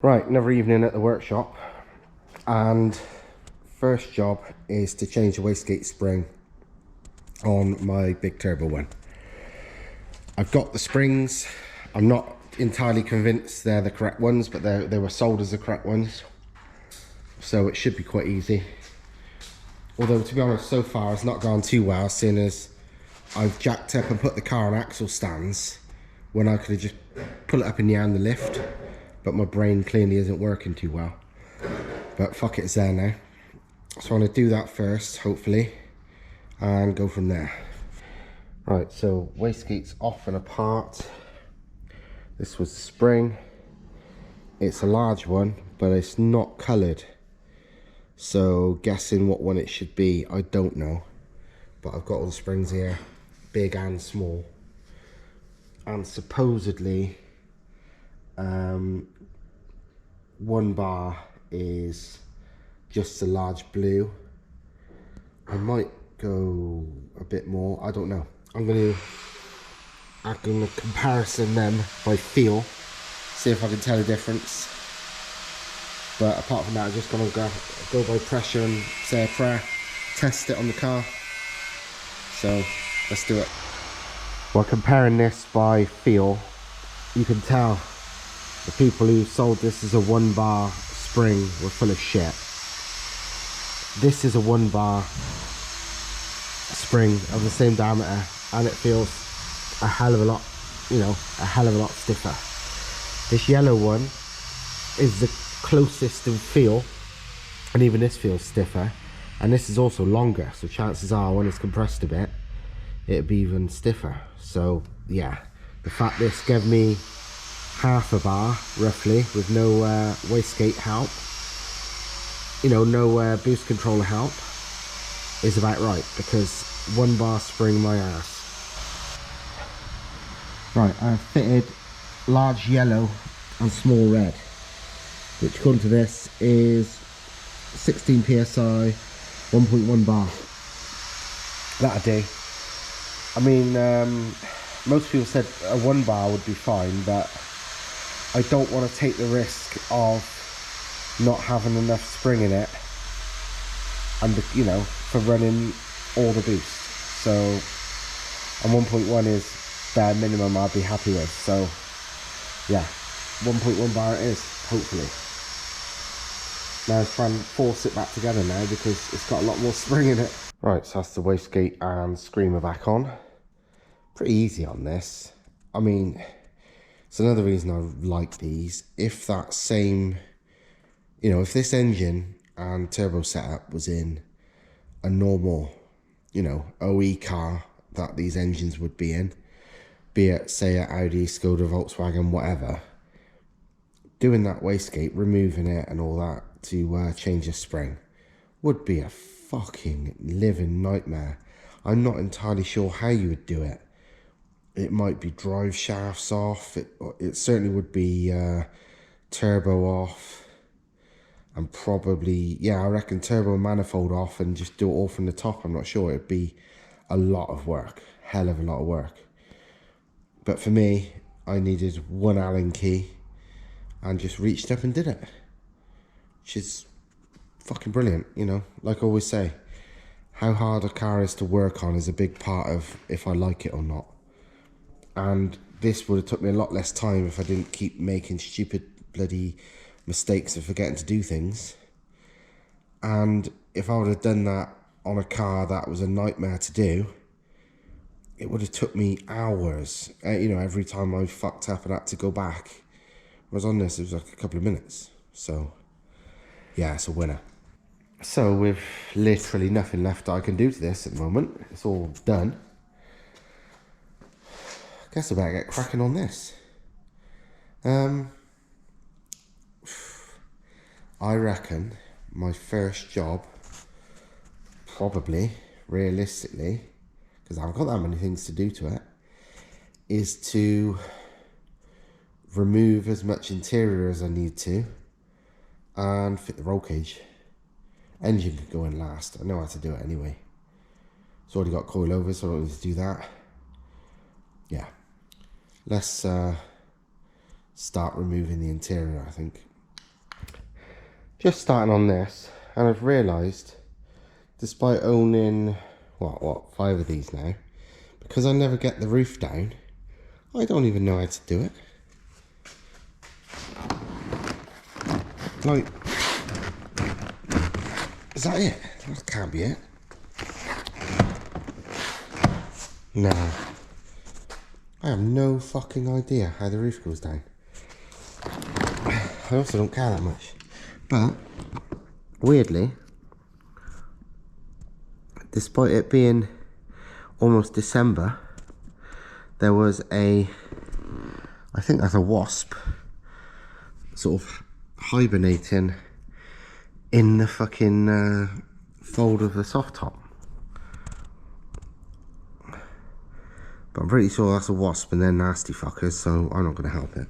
Right, another evening at the workshop, and first job is to change the wastegate spring on my big turbo one. I've got the springs. I'm not entirely convinced they're the correct ones, but they were sold as the correct ones, so it should be quite easy. Although, to be honest, so far it's not gone too well, seeing as I've jacked up and put the car on axle stands when I could have just put it up in the air and the lift. But my brain clearly isn't working too well. But fuck it, it's there now. So I'm going to do that first, hopefully, and go from there. Right, so wastegate's off and apart. This was the spring. It's a large one, but it's not coloured. So guessing what one it should be, I don't know. But I've got all the springs here, big and small. And supposedly, one bar is just a large blue. I might go a bit more, I don't know. I'm gonna comparison them by feel, see if I can tell a difference. But apart from that, I'm just gonna go by pressure and say a prayer, test it on the car. So let's do it. While comparing this by feel, you can tell the people who sold this as a 1 bar spring were full of shit. This is a 1 bar spring of the same diameter, and it feels a hell of a lot, a hell of a lot stiffer. This yellow one is the closest in feel, and even this feels stiffer, and this is also longer, so chances are when it's compressed a bit, it'll be even stiffer. So yeah, the fact this gave me half a bar roughly with no wastegate help, no boost controller help, is about right, because 1 bar spring my ass. Right, I've fitted large yellow and small red, which according to this is 16 psi, 1.1 bar. That'll do. I mean, most people said a 1 bar would be fine, but I don't want to take the risk of not having enough spring in it, and for running all the boost. So, and 1.1 is bare minimum I'd be happy with. So yeah, 1.1 bar it is, hopefully. Now let's try and force it back together now, because it's got a lot more spring in it. Right, so that's the wastegate and screamer back on. Pretty easy on this. I mean, it's another reason I like these. If that same, if this engine and turbo setup was in a normal, OE car that these engines would be in, be it, say, an Audi, Skoda, Volkswagen, whatever, doing that wastegate, removing it and all that to change the spring would be a fucking living nightmare. I'm not entirely sure how you would do it. It might be drive shafts off, it certainly would be turbo off, and probably, yeah, I reckon turbo and manifold off, and just do it all from the top. I'm not sure. It'd be a lot of work, hell of a lot of work. But for me, I needed 1 Allen key and just reached up and did it, which is fucking brilliant. Like I always say, how hard a car is to work on is a big part of if I like it or not. And this would have took me a lot less time if I didn't keep making stupid bloody mistakes of forgetting to do things. And if I would have done that on a car that was a nightmare to do, it would have took me hours. Every time I fucked up and had to go back. Whereas on this, it was like a couple of minutes. So yeah, it's a winner. So with literally nothing left I can do to this at the moment, it's all done. I guess I better get cracking on this. I reckon my first job, probably, realistically, because I haven't got that many things to do to it, is to remove as much interior as I need to and fit the roll cage. Engine could go in last. I know how to do it anyway. It's already got coilovers, so I don't need to do that. Yeah. Let's start removing the interior, I think. Just starting on this, and I've realised, despite owning, what, 5 of these now, because I never get the roof down, I don't even know how to do it. Like, is that it? That can't be it. No. I have no fucking idea how the roof goes down. I also don't care that much. But, weirdly, despite it being almost December, there was I think that's a wasp, sort of hibernating in the fucking fold of the soft top. But I'm pretty sure that's a wasp and they're nasty fuckers, so I'm not going to help it.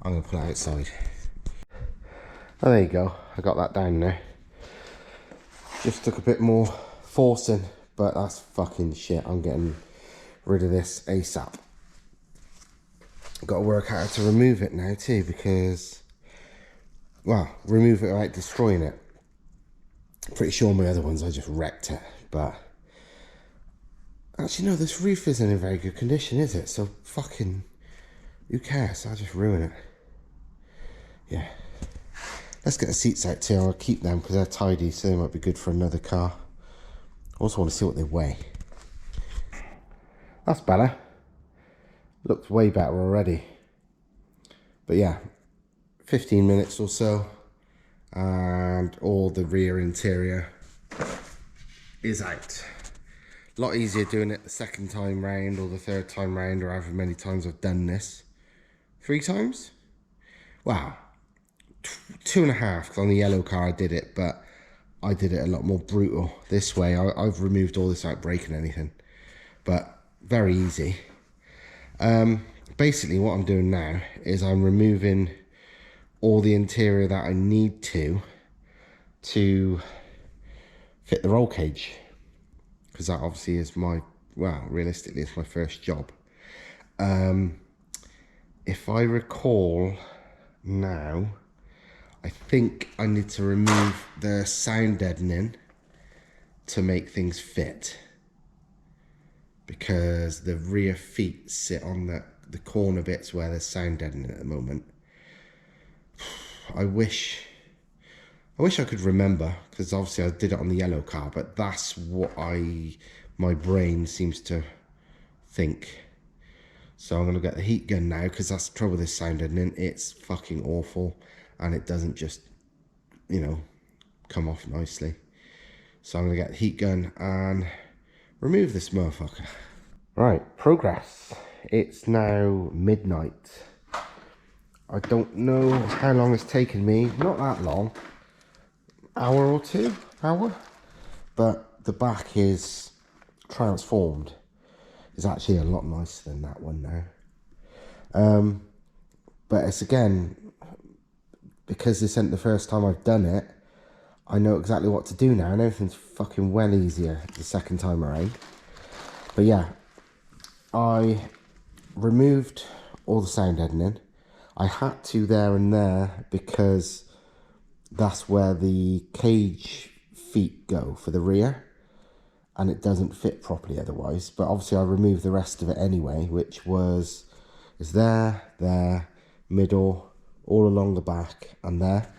I'm going to put it outside. Oh, there you go. I got that down now. Just took a bit more forcing, but that's fucking shit. I'm getting rid of this ASAP. I've got to work out how to remove it now too, because, well, remove it without destroying it. Pretty sure my other ones I just wrecked it, but actually no, this roof isn't in very good condition, is it? So fucking, who cares? I'll just ruin it. Yeah. Let's get the seats out too. I'll keep them because they're tidy, so they might be good for another car. I also want to see what they weigh. That's better. Looks way better already. But yeah, 15 minutes or so, and all the rear interior is out. A lot easier doing it the second time round or the third time round, or however many times I've done this. 3 times? Wow. 2.5, because on the yellow car I did it, but I did it a lot more brutal. This way, I've removed all this without breaking anything. But very easy. Basically what I'm doing now is I'm removing all the interior that I need to fit the roll cage, because that obviously is my, well, realistically it's my first job. If I recall now, I think I need to remove the sound deadening to make things fit, because the rear feet sit on the corner bits where there's sound deadening at the moment. I wish I could remember, because obviously I did it on the yellow car, but that's what my brain seems to think. So I'm going to get the heat gun now, because that's the trouble with this sound deadening. It's fucking awful, and it doesn't just, you know, come off nicely. So I'm going to get the heat gun and remove this motherfucker. Right, progress. It's now midnight. I don't know how long it's taken me. Not that long. Hour or 2, but the back is transformed. It's actually a lot nicer than that one now. But it's, again, because this isn't the first time I've done it, I know exactly what to do now, and everything's fucking well easier the second time around. But yeah, I removed all the sound deadening. I had to there and there, because that's where the cage feet go for the rear, and it doesn't fit properly otherwise. But obviously I removed the rest of it anyway, which is there, middle, all along the back, and there.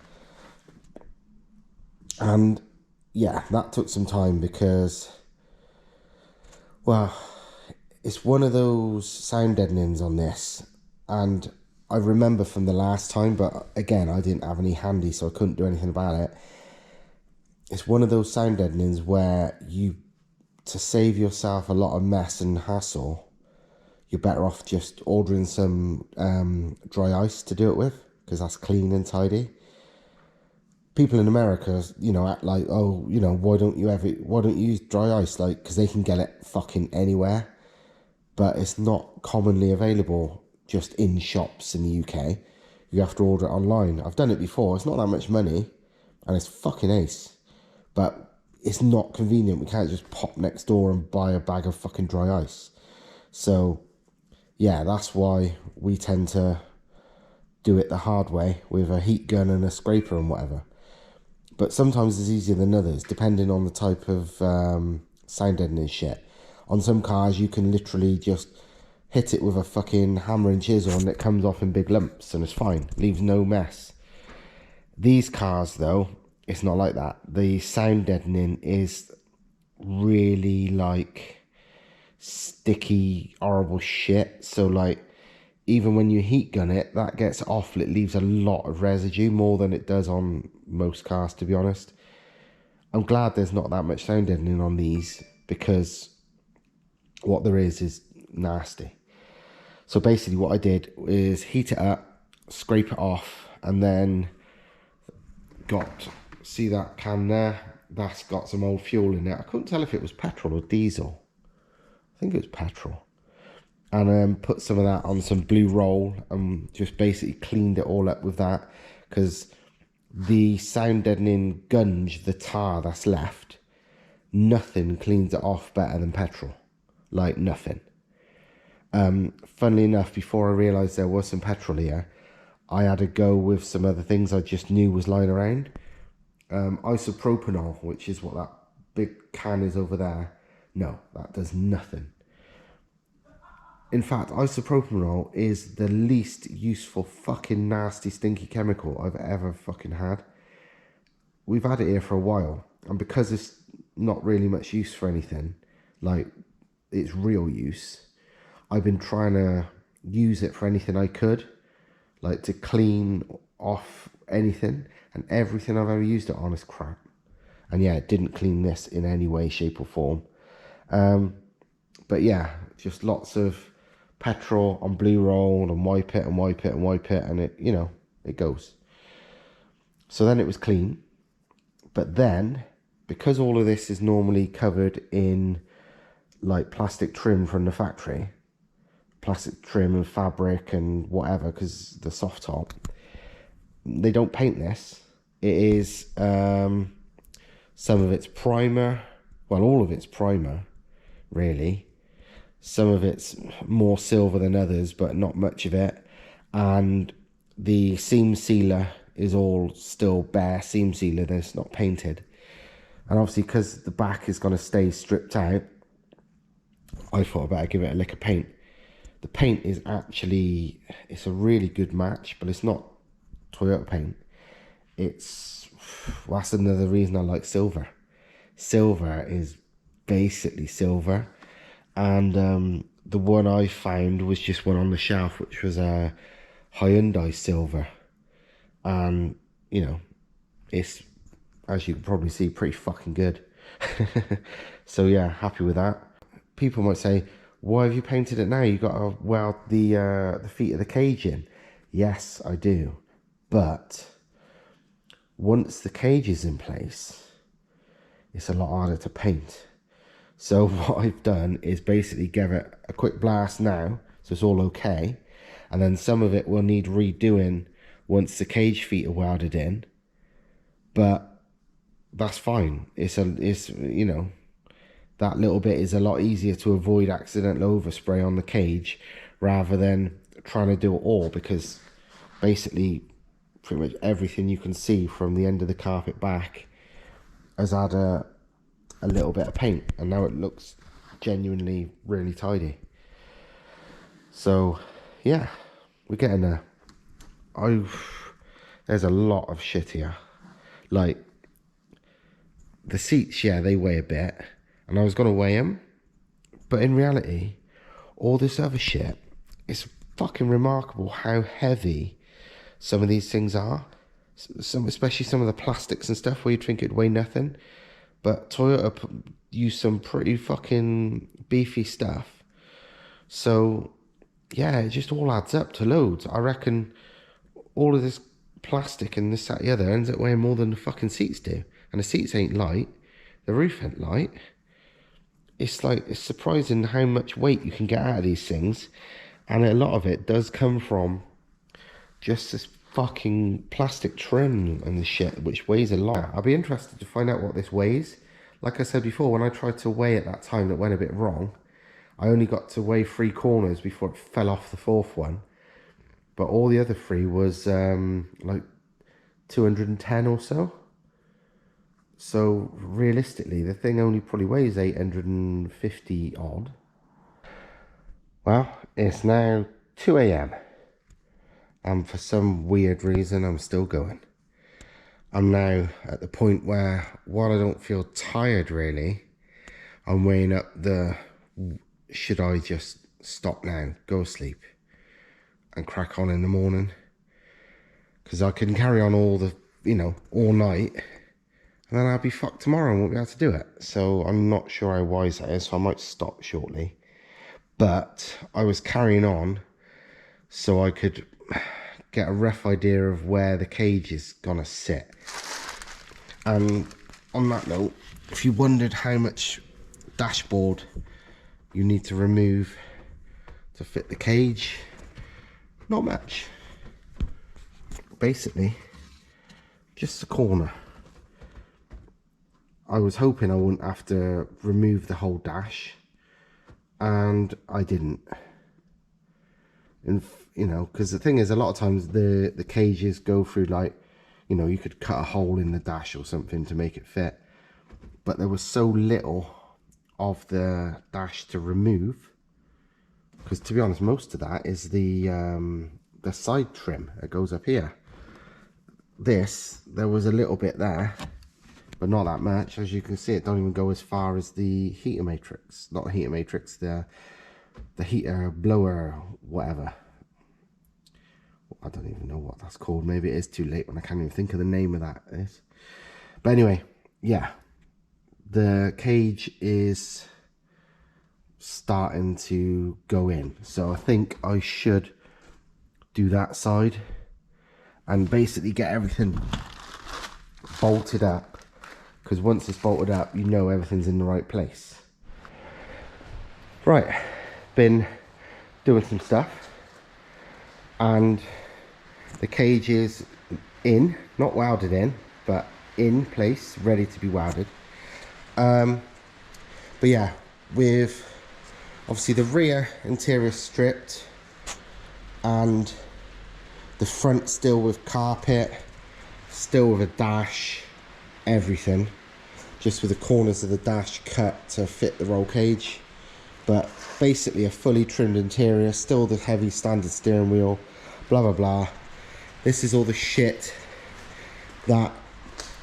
And yeah, that took some time, because, well, it's one of those sound deadenings on this, and I remember from the last time, but again, I didn't have any handy, so I couldn't do anything about it. It's one of those sound deadenings where to save yourself a lot of mess and hassle, you're better off just ordering some dry ice to do it with, because that's clean and tidy. People in America, you know, act like, oh, you know, why don't you use dry ice? Like, because they can get it fucking anywhere, but it's not commonly available just in shops in the UK. You have to order it online. I've done it before. It's not that much money, and it's fucking ace, but it's not convenient. We can't just pop next door and buy a bag of fucking dry ice. So yeah, that's why we tend to do it the hard way with a heat gun and a scraper and whatever. But sometimes it's easier than others, depending on the type of sound deadening shit. On some cars, you can literally just hit it with a fucking hammer and chisel and it comes off in big lumps and it's fine. Leaves no mess. These cars, though, it's not like that. The sound deadening is really like sticky, horrible shit. So like, even when you heat gun it, that gets off. It leaves a lot of residue, more than it does on most cars, to be honest. I'm glad there's not that much sound deadening on these, because what there is nasty. So basically what I did is heat it up, scrape it off, and then see that can there? That's got some old fuel in it. I couldn't tell if it was petrol or diesel. I think it was petrol. And put some of that on some blue roll and just basically cleaned it all up with that, because the sound deadening gunge, the tar that's left, nothing cleans it off better than petrol. Like nothing. Funnily enough, before I realised there was some petrol here, I had to go with some other things I just knew was lying around. Isopropanol, which is what that big can is over there. No, that does nothing. In fact, isopropanol is the least useful fucking nasty stinky chemical I've ever fucking had. We've had it here for a while, and because it's not really much use for anything, like its real use, I've been trying to use it for anything I could, like to clean off anything, and everything I've ever used it on is crap. And yeah, it didn't clean this in any way, shape or form. But yeah, just lots of petrol on blue roll and wipe it and wipe it and wipe it, and it, you know, it goes. So then it was clean. But then, because all of this is normally covered in like plastic trim from the factory, plastic trim and fabric and whatever, because the soft top, they don't paint this. It is some of it's primer, well, all of it's primer, really. Some of it's more silver than others, but not much of it. And the seam sealer is all still bare seam sealer, that's not painted. And obviously, because the back is going to stay stripped out, I thought I better give it a lick of paint. The paint is actually, it's a really good match, but it's not Toyota paint. That's another reason I like silver. Silver is basically silver. And the one I found was just one on the shelf, which was a Hyundai silver. And, you know, it's, as you can probably see, pretty fucking good. So yeah, happy with that. People might say, why have you painted it now? You got to weld the feet of the cage in. Yes, I do. But once the cage is in place, it's a lot harder to paint. So what I've done is basically give it a quick blast now, so it's all okay. And then some of it will need redoing once the cage feet are welded in. But that's fine. It's you know, that little bit is a lot easier to avoid accidental overspray on the cage rather than trying to do it all, because basically pretty much everything you can see from the end of the carpet back has had a little bit of paint, and now it looks genuinely really tidy. So yeah, we're getting there. There's a lot of shit here. Like the seats, yeah, they weigh a bit, and I was gonna weigh them, but in reality, all this other shit, it's fucking remarkable how heavy some of these things are. Especially some of the plastics and stuff where you'd think it'd weigh nothing. But Toyota use some pretty fucking beefy stuff. So yeah, it just all adds up to loads. I reckon all of this plastic and this, that, the other ends up weighing more than the fucking seats do. And the seats ain't light. The roof ain't light. It's like, it's surprising how much weight you can get out of these things. And a lot of it does come from just this fucking plastic trim and the shit, which weighs a lot. I'll be interested to find out what this weighs. Like I said before, when I tried to weigh it that time, that went a bit wrong. I only got to weigh 3 corners before it fell off the 4th one. But all the other 3 was like 210 or so. So realistically, the thing only probably weighs 850 odd. Well, it's now 2 a.m. and for some weird reason I'm still going. I'm now at the point where, while I don't feel tired really, I'm weighing up the, should I just stop now, go to sleep and crack on in the morning? Because I can carry on all the, all night, and then I'll be fucked tomorrow and won't be able to do it. So I'm not sure how wise that is, so I might stop shortly. But I was carrying on so I could get a rough idea of where the cage is gonna sit. And on that note, if you wondered how much dashboard you need to remove to fit the cage, not much. Basically, just the corner. I was hoping I wouldn't have to remove the whole dash, and I didn't. And because the thing is, a lot of times the cages go through, like, you could cut a hole in the dash or something to make it fit, but there was so little of the dash to remove, because to be honest, most of that is the side trim that goes up here. There was a little bit there, but not that much. As you can see, it don't even go as far as the heater matrix, not the heater matrix, the heater blower, whatever. I don't even know what that's called. Maybe it is too late when I can't even think of the name of that is. But anyway, yeah, the cage is starting to go in, so I think I should do that side and basically get everything bolted up, because once it's bolted up, everything's in the right place. Right, been doing some stuff, and the cage is in, not welded in, but in place, ready to be welded. But yeah, with obviously the rear interior stripped and the front still with carpet, still with a dash, everything, just with the corners of the dash cut to fit the roll cage, but basically a fully trimmed interior, still the heavy standard steering wheel, blah blah blah. This is all the shit that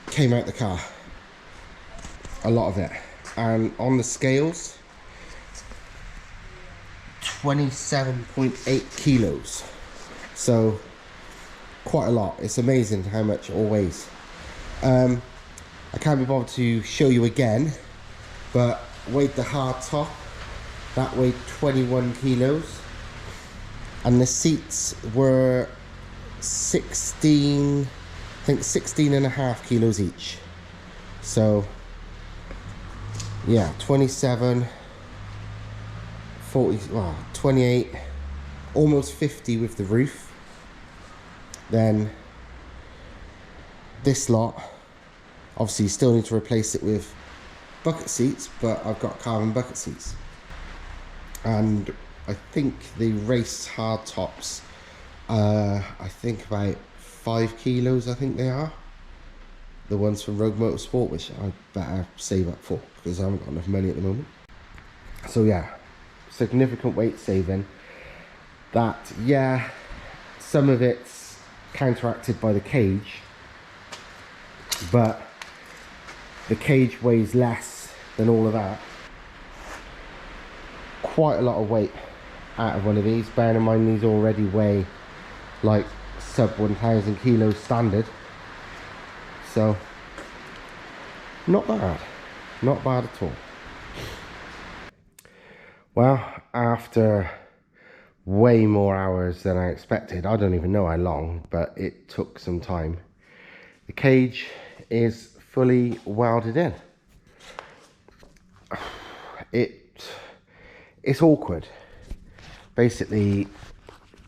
came out the car, a lot of it. And on the scales, 27.8 kilos, so quite a lot. It's amazing how much it all weighs. I can't be bothered to show you again, but weighed the hard top, that weighed 21 kilos, and the seats were 16, I think 16 and a half kilos each. So yeah, 27, 40, well, 28, almost 50 with the roof. Then this lot, obviously you still need to replace it with bucket seats, but I've got carbon bucket seats. And I think the race hard tops, I think about 5 kilos, I think they are. The ones from Rogue Motorsport, which I better save up for, because I haven't got enough money at the moment. So yeah, significant weight saving. That, yeah, some of it's counteracted by the cage, but the cage weighs less than all of that. Quite a lot of weight out of one of these, bearing in mind these already weigh like sub 1,000 kilos standard, so not bad at all. Well, after way more hours than I expected, I don't even know how long, but it took some time, the cage is fully welded in. It's awkward, basically,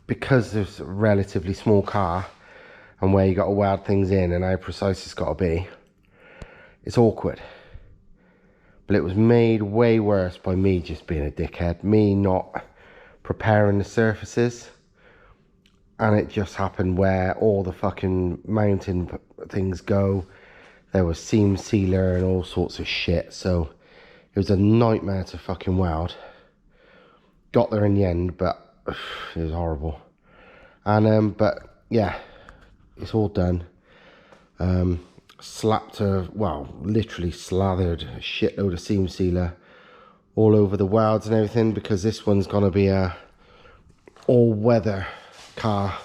because it's a relatively small car and where you got to weld things in and how precise it's got to be. It's awkward, but it was made way worse by me just being a dickhead, me not preparing the surfaces, and it just happened where all the fucking mounting things go, there was seam sealer and all sorts of shit. So it was a nightmare to fucking weld. Got there in the end, but it was horrible. And but yeah, it's all done. Slapped literally slathered a shitload of seam sealer all over the welds and everything, because this one's gonna be a all-weather car.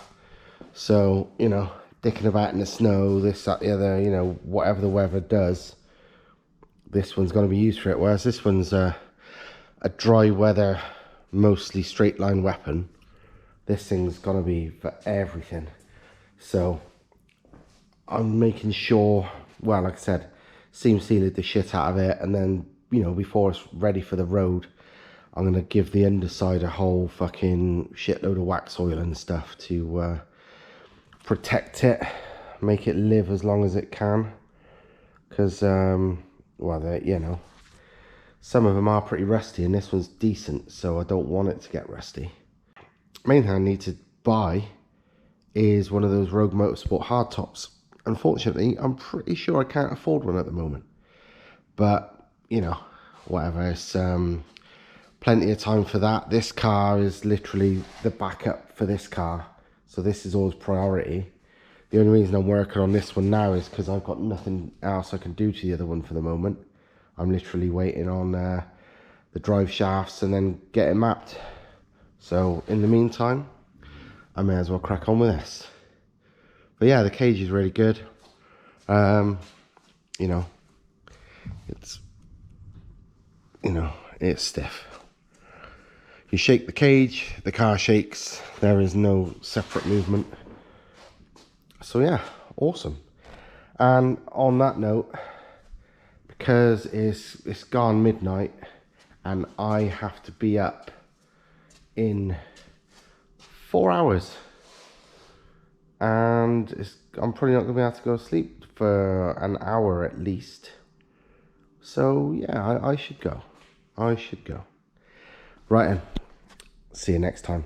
So, you know, dicking about in the snow, this, that, the other, you know, whatever the weather does, this one's going to be used for it. Whereas this one's a dry weather, mostly straight line weapon. This thing's going to be for everything. So I'm making sure, well, like I said, seam sealed the shit out of it, and then, you know, before it's ready for the road, I'm going to give the underside a whole fucking shitload of wax oil and stuff to protect it, make it live as long as it can. Because, well, you know, some of them are pretty rusty, and this one's decent, so I don't want it to get rusty. Main thing I need to buy is one of those Rogue Motorsport hardtops. Unfortunately, I'm pretty sure I can't afford one at the moment. But, you know, whatever, it's plenty of time for that. This car is literally the backup for this car. So this is always priority. The only reason I'm working on this one now is because I've got nothing else I can do to the other one for the moment. I'm literally waiting on the drive shafts and then getting mapped. So in the meantime, I may as well crack on with this. But yeah, the cage is really good. You know, it's stiff. You shake the cage, the car shakes. There is no separate movement. So yeah, awesome. And on that note, because it's gone midnight and I have to be up in 4 hours, and I'm probably not gonna be able to go to sleep for an hour at least. So yeah, I should go. I should go. Right then, see you next time.